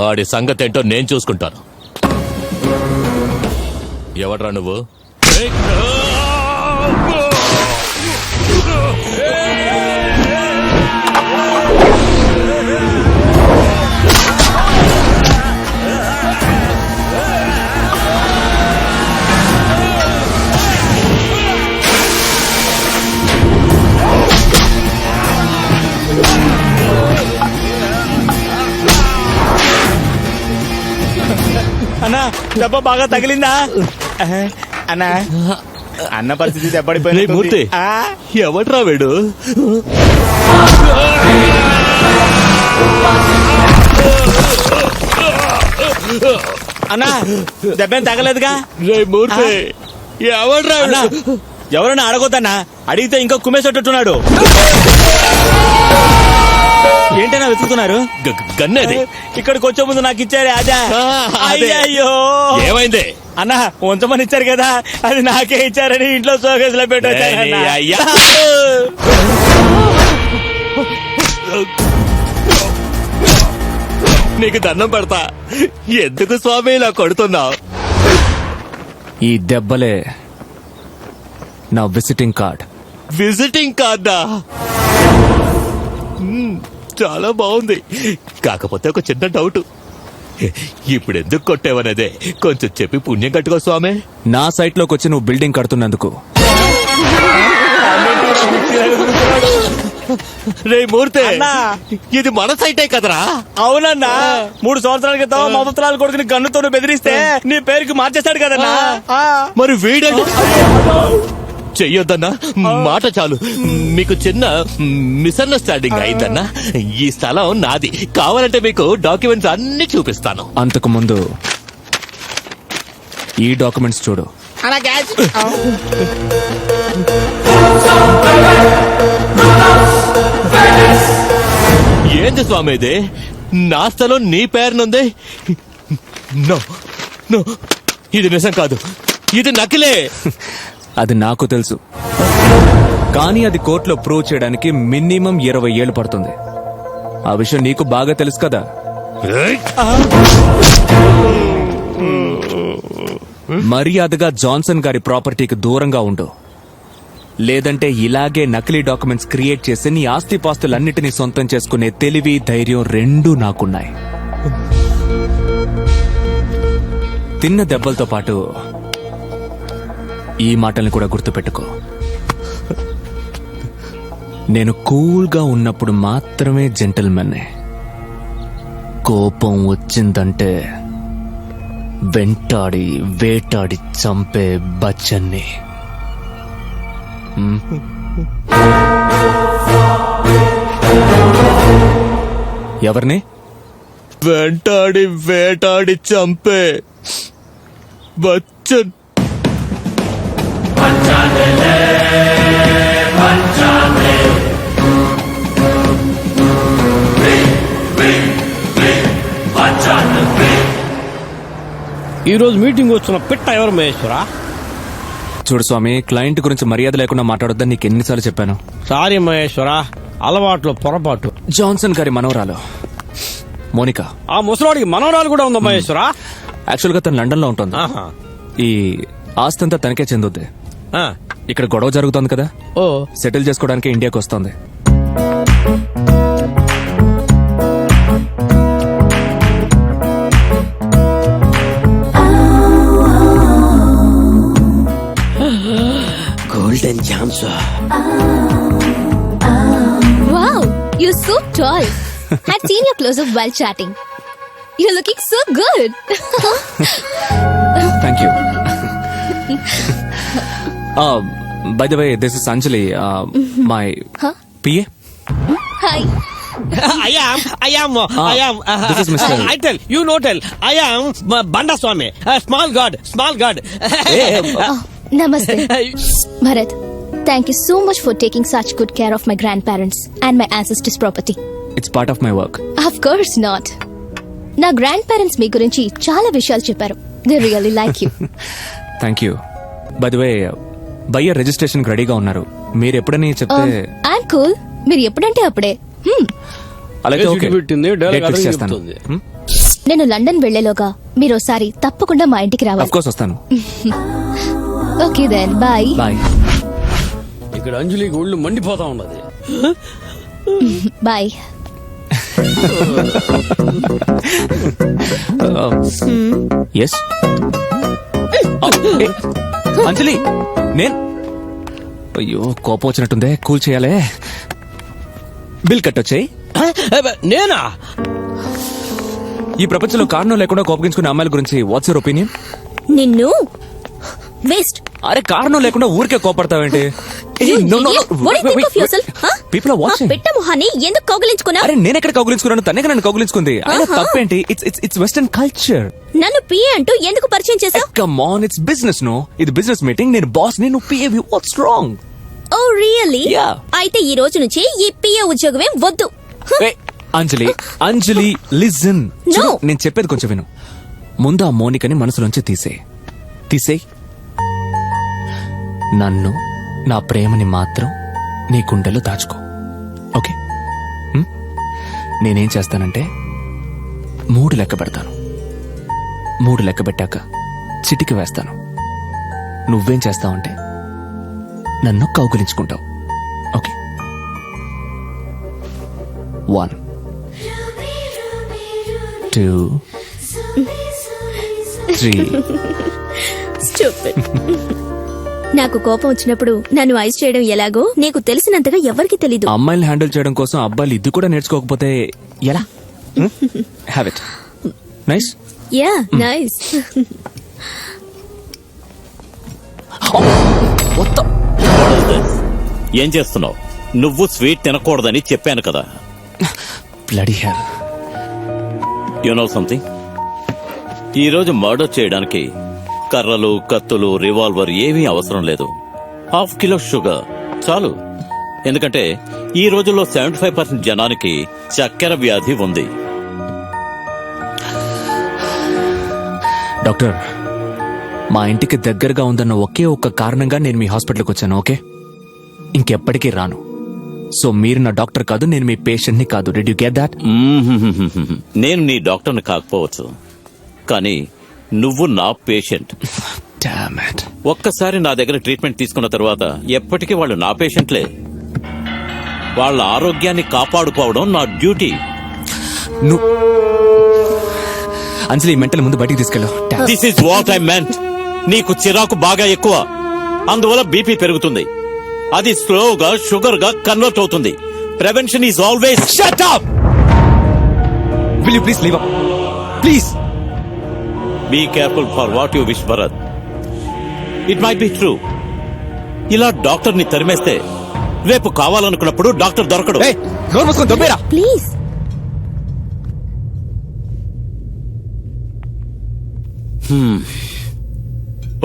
ఆడి సంగతి ఏంటో నేను చూసుకుంటాను. ఎవడ్రా నువ్వు? అన్నా దెబ్బ బాగా తగిలిందా? అన్నా అన్న పరిస్థితి దెబ్బడిపోయింది. మూర్తి ఎవడ్రా వీడు? అన్నా దెబ్బేం తగలేదుగా? రే మూర్తి ఎవడ్రా? ఎవరన్నా అడగొద్దన్నా, అడిగితే ఇంకా కుమ్మేసేటట్టున్నాడు. ఏంటన్నా వెతుకుతున్నారు? గన్నేది ఇక్కడికి వచ్చే ముందు నాకు ఇచ్చారే అదా? అయ్యో ఏమైంది? అన్నా ఉంచమని ఇచ్చారు కదా, అది నాకే ఇచ్చారని ఇంట్లో షోకేస్ లో పెట్టొచ్చారన్నా. అయ్యా నీకు దండం పెడతా, ఎందుకు స్వామి ఇలా కొడుతున్నావు? ఈ దెబ్బలే నా విజిటింగ్ కార్డ్. విజిటింగ్ కార్డా? చాలా బాగుంది. కాకపోతే ఒక చిన్న డౌట్, ఇప్పుడు ఎందుకు కొట్టేవనేదే కొంచెం చెప్పి పుణ్యం కట్టుకో స్వామి. నా సైట్ లోకి వచ్చి నువ్వు బిల్డింగ్ కడుతున్నందుకు. రే మూర్తి, ఇది మన సైటే కదరా? అవునన్నా, 3 సంవత్సరాల క్రితం మా పుత్రాల కొడుకుని గన్నుతో బెదిరిస్తే నీ పేరుకి మార్చేస్తాడు కదన్నా. మరి వీడండి చెయ్యొద్దన్నా, మాట చాలు. మీకు చిన్న మిస్అండర్స్టాండింగ్ అయిందన్నా. ఈ స్థలం నాది, కావాలంటే మీకు డాక్యుమెంట్స్ అన్ని చూపిస్తాను. అంతకు ముందు ఈ డాక్యుమెంట్స్ చూడు. ఏంది స్వామి ఇది? నా స్థలం నీ పేరునుంది. నో నో, ఇది నిజం కాదు, ఇది నకిలే. అది నాకు తెలుసు, కానీ అది కోర్టులో ప్రూవ్ చేయడానికి మినిమం 20 ఏళ్ళు పడుతుంది. ఆ విషయం నీకు బాగా తెలుసు కదా. మర్యాదగా జాన్సన్ గారి ప్రాపర్టీకి దూరంగా ఉండు, లేదంటే ఇలాగే నకిలీ డాక్యుమెంట్స్ క్రియేట్ చేసి నీ ఆస్తిపాస్తులన్నిటినీ సొంతం చేసుకునే తెలివి, ధైర్యం రెండూ నాకున్నాయి. తిన్న దెబ్బలతో పాటు ఈ మాటల్ని కూడా గుర్తుపెట్టుకో. నేను కూల్గా ఉన్నప్పుడు మాత్రమే జెంటిల్మెన్నే. కోపం వచ్చిందంటే వెంటాడి వేటాడి చంపే బచ్చన్ని. ఎవరిని? వెంటాడి వేటాడి చంపే బచ్చన్. ఈ రోజు మీటింగ్ వచ్చిన పిట్ట ఎవరు మహేశ్వరా? చూడు స్వామి, క్లయింట్ గురించి మర్యాద లేకుండా మాట్లాడొద్దని నీకు ఎన్నిసార్లు చెప్పాను. సారీ మహేశ్వరా, అలవాట్లో పొరపాటు. జాన్సన్ గారి మనవరాలు మోనికా. ఆ ముసలాడికి మనవరాలు కూడా ఉందా మహేశ్వరా? యాక్చువల్ గా తను లండన్ లో ఉంటుంది. ఈ ఆస్తి అంతా తనకే చెందుద్ది. ఇక్కడ గొడవ జరుగుతోంది కదా, ఓ సెటిల్ చేసుకోవడానికి ఇండియాకి వస్తుంది. Golden chance. Wow, you're so tall. I've seen your close-up while chatting. You're looking so good. Thank you. By the way, this is Anjali, my PA. Hi. I am. This is Mr. I tell you, no tell. I am Banda Swami, small god. Namaste. Bharat, thank you so much for taking such good care of my grandparents and my ancestors' property. It's part of my work. Of course not. నా grand parents మీ గురించి చాలా విషయాలు చెప్పారు. They really like you. Thank you. By the way, buyer registration రెడీగా ఉన్నారు. మీరు ఎప్పుడని చెప్తే. I'm cool. మీరు ఎప్పుడంటే అప్పుడే. అలాగే ఓకే. పెట్టింది, డైలాగ్ Date fix అర్థం చేస్తాను. చెప్తుంది. నేను లండన్ వెళ్లేలోగా మీరు ఒకసారి తప్పకుండా మా ఇంటికి అఫ్ రావాలి. కోర్స్ వస్తాను. Okay then bye. బాయ్. ఇక్కడ అంజలికి ఒళ్ళు మండిపోతా ఉన్నది. బాయ్. ఎస్ అంజలి, నేను అయ్యో కోపం వచ్చినట్టుందే, కూల్ చేయాలే. బిల్ కట్టొచ్చాయి. నేనా? ఈ ప్రపంచంలో కారణం లేకుండా కోపగించుకునే అమ్మాయిల గురించి వాట్స్ యువర్ ఒపీనియన్? నిన్ను వేస్ట్. అరే కారణం లేకుండా ఊరికే కోపడతావేంటి? People are watching. పెట్ట మొహాన్ని ఎందుకు కౌగిలించుకున్నా? అరే నేను ఎక్కడ కౌగులించుకున్నాను? తనే నన్ను కౌగులించుకుంది. అయినా తప్పేంటి? It's western culture. నన్ను పిఏ అంటూ ఎందుకు పరిచయం చేశావు? Come on, it's business. No, ఇది బిజినెస్ మీటింగ్. నేను బాస్, నేను PA. What's wrong? Oh really? Yeah. అయితే ఈ రోజు నుంచి ఈ పిఏ ఉద్యోగమే వద్దు. అంజలి లిజన్. No. నేను చెప్పేది కొంచెం విను. ముందు ఆ మోనికని మనసులోంచి తీసేయ్. నన్ను, నా ప్రేమని మాత్రం నీ గుండెలో దాచుకో. ఓకే? నేనేం చేస్తానంటే 3 లెక్క పెడతాను. 3 లెక్క పెట్టాక చిటికి వేస్తాను. నువ్వేం చేస్తావంటే నన్ను కౌగులించుకుంటావు. ఓకే? 1 2 3. Stupid. నాకు కోపం వచ్చినప్పుడు నన్ను ఐస్ చేయడం ఎలాగో నీకు తెలిసినంతగా ఎవరికి తెలీదు. అమ్మాయిని హ్యాండిల్ చేయడం కోసం అబ్బాయిలు ఇది కూడా నేర్చుకోకపోతే ఎలా? Have it. Nice. Yeah nice. ఏం చేస్తున్నావు? నువ్వు స్వీట్ తినకూడదని చెప్పాను కదా. Bloody hell. You know something? ఈరోజు మర్డర్ చేయడానికి కర్రలు, కత్తులు, రివాల్వర్ ఏమీ అవసరం లేదు. 1/2 కిలో షుగర్ చాలు. ఎందుకంటే ఈ రోజుల్లో 75% జనానికి చక్కెర వ్యాధి ఉంది. డాక్టర్, మా ఇంటికి దగ్గరగా ఉందన్న ఒకే ఒక్క కారణంగా నేను మీ హాస్పిటల్కి వచ్చాను. ఓకే? ఇంకెప్పటికీ రాను. సో మీరు నా డాక్టర్ కాదు, నేను మీ పేషెంట్ ని కాదు. Did you get that? నేను నీ డాక్టర్ని కాకపోవచ్చు, కానీ నువ్వు నా పేషెంట్. Damn it. ఒక్కసారి నా దగ్గర ట్రీట్మెంట్ తీసుకున్న తర్వాత ఎప్పటికీ వాళ్ళు నా పేషెంట్లే. వాళ్ళ ఆరోగ్యాన్ని కాపాడుకోవడం నా డ్యూటీ. అంజలి, మెంటల్ ముందు బయటికి తీసుకెళ్ళు. This is what I meant. నీకు చిరాకు బాగా ఎక్కువ, అందువల్ల బీపీ పెరుగుతుంది. అది స్లోగా షుగర్ గా కన్వర్ట్ అవుతుంది. Prevention is always. Shut up! Will you please leave up? Please. Be careful for what you wish Bharat. It might be true. ఇలా డాక్టర్ ని తరిమేస్తే రేపు కావాలనుకున్నప్పుడు డాక్టర్ దొరకడు. Hey, నోరు మూసుకొని దొబ్బేరా. ప్లీజ్.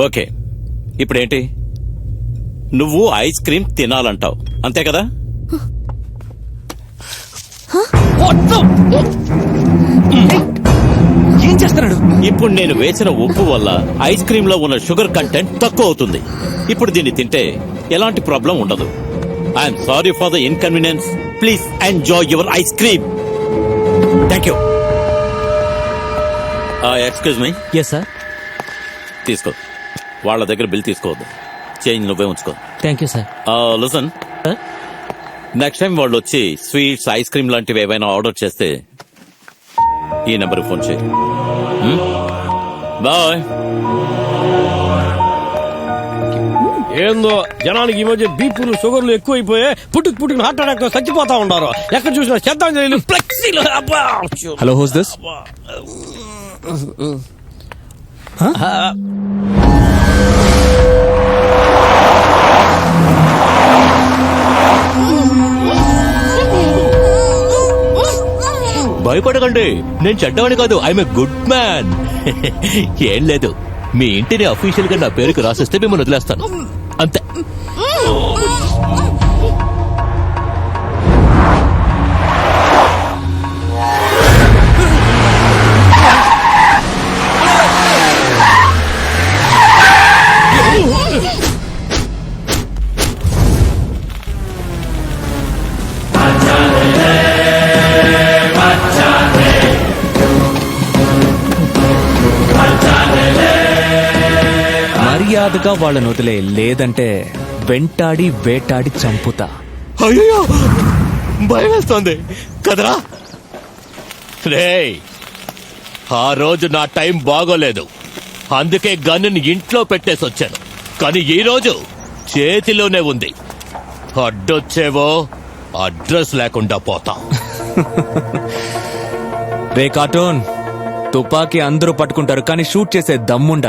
ఓకే, ఇప్పుడేంటి? నువ్వు ఐస్ క్రీమ్ తినాలంటావు, అంతే కదా? ఏం చేస్తున్నాడు? ఇప్పుడు నేను వేసిన ఉప్పు వల్ల ఐస్ క్రీమ్ లో ఉన్న షుగర్ కంటెంట్ తక్కువ అవుతుంది. ఇప్పుడు దీన్ని తింటే ఎలాంటి ప్రాబ్లం ఉండదు. I'm sorry for the inconvenience. Please enjoy your ice cream. Thank you. Excuse me. Yes sir. తీసుకో. వాళ్ళ దగ్గర బిల్ తీసుకోవద్దు. చేంజ్ నువ్వే ఉంచుకో. Thank you sir. Listen, next time వాళ్ళు వచ్చి స్వీట్స్, ఐస్ క్రీమ్ లాంటివి ఏవైనా ఆర్డర్ చేస్తే ఈ నెంబర్కి ఫోన్ చేయి. బాయ్. ఏందో జనానికి ఈ మధ్య బీపీలు, షుగర్లు ఎక్కువైపోయాయి. పుట్టుకు హార్ట్ అటాక్ తో చచ్చిపోతా ఉన్నారు. ఎక్కడ చూసినా శ్రద్ధాంజలి ఫ్లెక్సీలు. Hello, who's this? భయపడకండి, నేను చెడ్డవాణి కాదు. I'm a good man. ఏం లేదు, మీ ఇంటిని అఫీషియల్ గా నా పేరుకు రాసిస్తే మిమ్మల్ని వదిలేస్తాను, అంతే. మర్యాదగా వాళ్ళని వదిలే, లేదంటే వెంటాడి వేటాడి చంపుతా. అయ్యో భయం వేస్తోంది కదరా. రేయ్, ఆ రోజు నా టైం బాగోలేదు, అందుకే గన్నుని ఇంట్లో పెట్టేసి వచ్చాను. కానీ ఈ రోజు చేతిలోనే ఉంది. అడ్డొచ్చేవో అడ్రస్ లేకుండా పోతాం. రే కార్టూన్, తుపాకీ అందరూ పట్టుకుంటారు కానీ షూట్ చేసే దమ్ముండాలి.